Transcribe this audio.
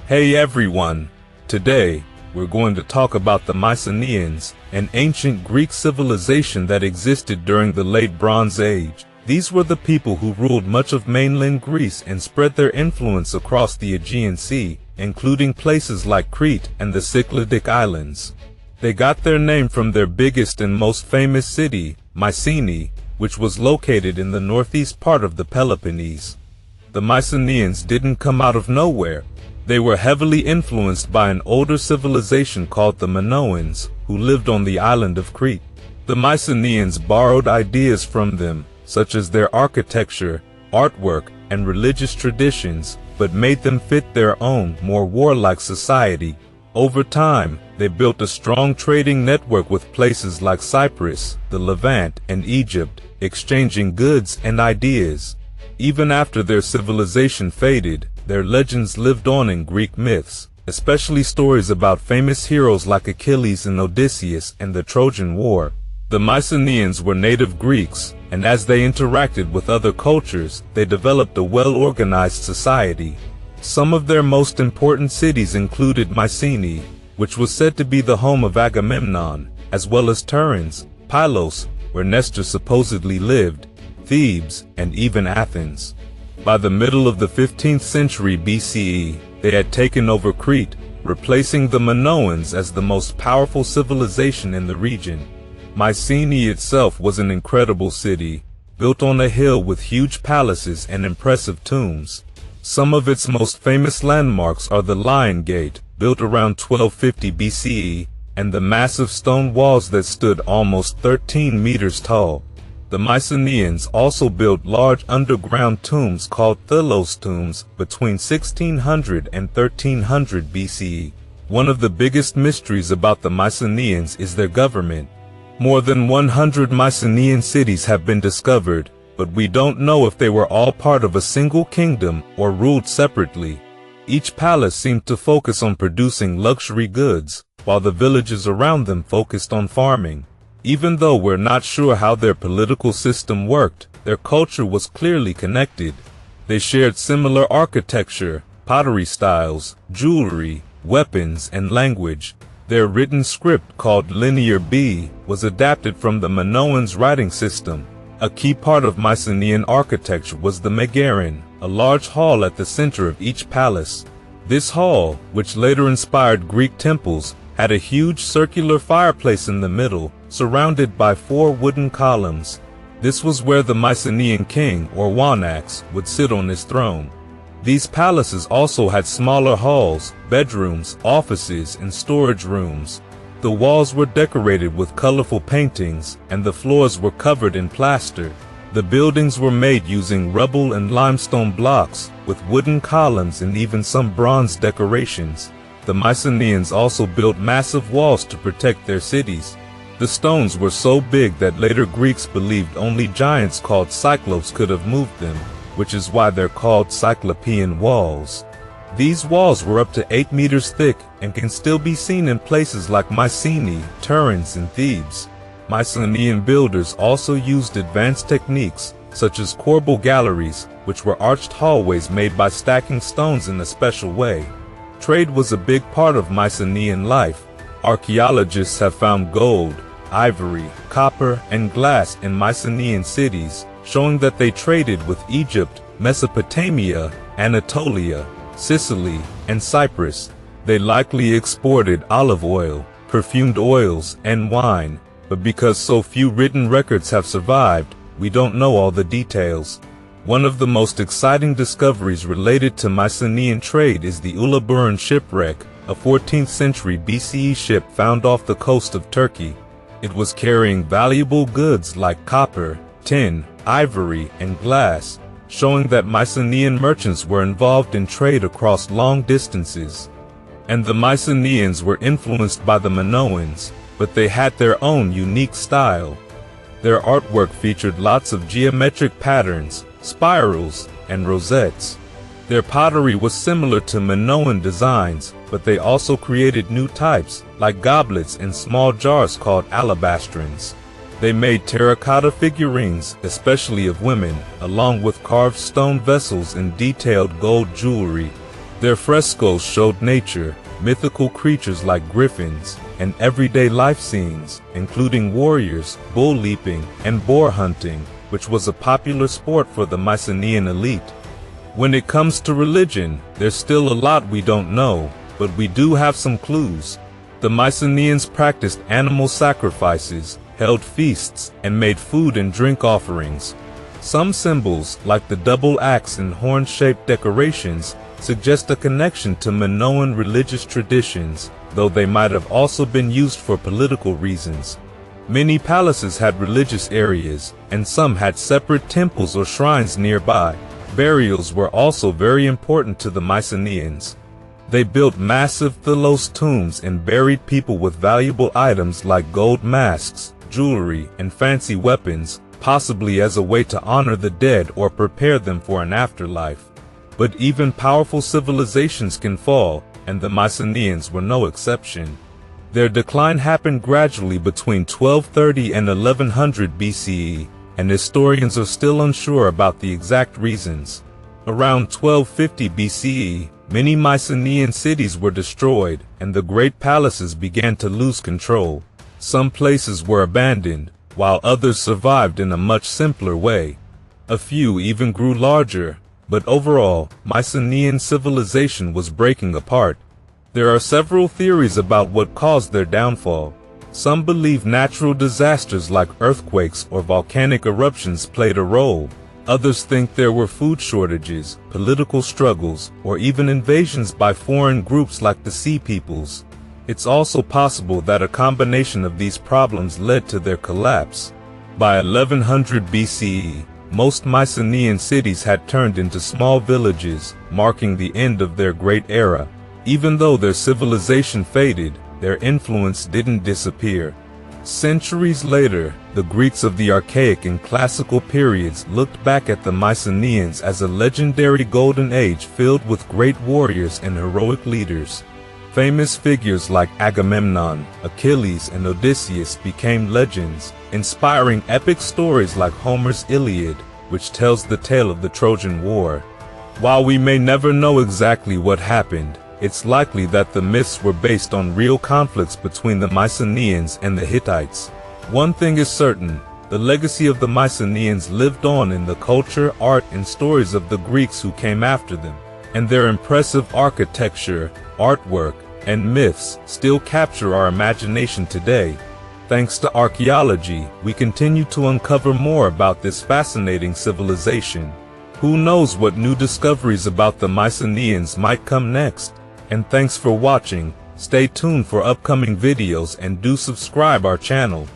Hey everyone! Today, we're going to talk about the Mycenaeans, an ancient Greek civilization that existed during the Late Bronze Age. These were the people who ruled much of mainland Greece and spread their influence across the Aegean Sea, including places like Crete and the Cycladic Islands. They got their name from their biggest and most famous city, Mycenae, which was located in the northeast part of the Peloponnese. The Mycenaeans didn't come out of nowhere. They were heavily influenced by an older civilization called the Minoans, who lived on the island of Crete. The Mycenaeans borrowed ideas from them, such as their architecture, artwork, and religious traditions, but made them fit their own, more warlike society. Over time, they built a strong trading network with places like Cyprus, the Levant, and Egypt, exchanging goods and ideas. Even after their civilization faded, their legends lived on in Greek myths, especially stories about famous heroes like Achilles and Odysseus and the Trojan War. The Mycenaeans were native Greeks, and as they interacted with other cultures, they developed a well-organized society. Some of their most important cities included Mycenae, which was said to be the home of Agamemnon, as well as Tiryns, Pylos, where Nestor supposedly lived, Thebes, and even Athens. By the middle of the 15th century BCE, they had taken over Crete, replacing the Minoans as the most powerful civilization in the region. Mycenae itself was an incredible city, built on a hill with huge palaces and impressive tombs. Some of its most famous landmarks are the Lion Gate, built around 1250 BCE, and the massive stone walls that stood almost 13 meters tall. The Mycenaeans also built large underground tombs called Pylos tombs between 1600 and 1300 BCE. One of the biggest mysteries about the Mycenaeans is their government. More than 100 Mycenaean cities have been discovered, but we don't know if they were all part of a single kingdom or ruled separately. Each palace seemed to focus on producing luxury goods, while the villages around them focused on farming. Even though we're not sure how their political system worked, their culture was clearly connected. They shared similar architecture, pottery styles, jewelry, weapons, and language. Their written script, called Linear B, was adapted from the Minoans' writing system. A key part of Mycenaean architecture was the Megaron, a large hall at the center of each palace. This hall, which later inspired Greek temples, had a huge circular fireplace in the middle, surrounded by 4 wooden columns. This was where the Mycenaean king, or Wanax, would sit on his throne. These palaces also had smaller halls, bedrooms, offices, and storage rooms. The walls were decorated with colorful paintings, and the floors were covered in plaster. The buildings were made using rubble and limestone blocks, with wooden columns and even some bronze decorations. The Mycenaeans also built massive walls to protect their cities. The stones were so big that later Greeks believed only giants called Cyclopes could have moved them, which is why they're called Cyclopean walls. These walls were up to 8 meters thick and can still be seen in places like Mycenae, Tiryns, and Thebes. Mycenaean builders also used advanced techniques, such as corbel galleries, which were arched hallways made by stacking stones in a special way. Trade was a big part of Mycenaean life. Archaeologists have found gold, ivory, copper, and glass in Mycenaean cities, showing that they traded with Egypt, Mesopotamia, Anatolia, Sicily, and Cyprus. They likely exported olive oil, perfumed oils, and wine, but because so few written records have survived, we don't know all the details. One of the most exciting discoveries related to Mycenaean trade is the Uluburun shipwreck, a 14th century BCE ship found off the coast of Turkey. It was carrying valuable goods like copper, tin, ivory, and glass, showing that Mycenaean merchants were involved in trade across long distances. And the Mycenaeans were influenced by the Minoans, but they had their own unique style. Their artwork featured lots of geometric patterns, spirals, and rosettes. Their pottery was similar to Minoan designs, but they also created new types, like goblets and small jars called alabastrines. They made terracotta figurines, especially of women, along with carved stone vessels and detailed gold jewelry. Their frescoes showed nature, mythical creatures like griffins, and everyday life scenes, including warriors, bull leaping, and boar hunting, which was a popular sport for the Mycenaean elite. When it comes to religion, there's still a lot we don't know, but we do have some clues. The Mycenaeans practiced animal sacrifices, held feasts, and made food and drink offerings. Some symbols, like the double axe and horn-shaped decorations, suggest a connection to Minoan religious traditions, though they might have also been used for political reasons. Many palaces had religious areas, and some had separate temples or shrines nearby. Burials were also very important to the Mycenaeans. They built massive Pylos tombs and buried people with valuable items like gold masks, jewelry, and fancy weapons, possibly as a way to honor the dead or prepare them for an afterlife. But even powerful civilizations can fall, and the Mycenaeans were no exception. Their decline happened gradually between 1230 and 1100 BCE, and historians are still unsure about the exact reasons. Around 1250 BCE, many Mycenaean cities were destroyed, and the great palaces began to lose control. Some places were abandoned, while others survived in a much simpler way. A few even grew larger, but overall, Mycenaean civilization was breaking apart. There are several theories about what caused their downfall. Some believe natural disasters like earthquakes or volcanic eruptions played a role. Others think there were food shortages, political struggles, or even invasions by foreign groups like the Sea Peoples. It's also possible that a combination of these problems led to their collapse. By 1100 BCE, most Mycenaean cities had turned into small villages, marking the end of their great era. Even though their civilization faded, their influence didn't disappear. Centuries later, the Greeks of the Archaic and Classical periods looked back at the Mycenaeans as a legendary golden age filled with great warriors and heroic leaders. Famous figures like Agamemnon, Achilles, and Odysseus became legends, inspiring epic stories like Homer's Iliad, which tells the tale of the Trojan War. While we may never know exactly what happened, it's likely that the myths were based on real conflicts between the Mycenaeans and the Hittites. One thing is certain, the legacy of the Mycenaeans lived on in the culture, art, and stories of the Greeks who came after them, and their impressive architecture, artwork, and myths still capture our imagination today. Thanks to archaeology, we continue to uncover more about this fascinating civilization. Who knows what new discoveries about the Mycenaeans might come next? And thanks for watching. Stay tuned for upcoming videos and do subscribe our channel.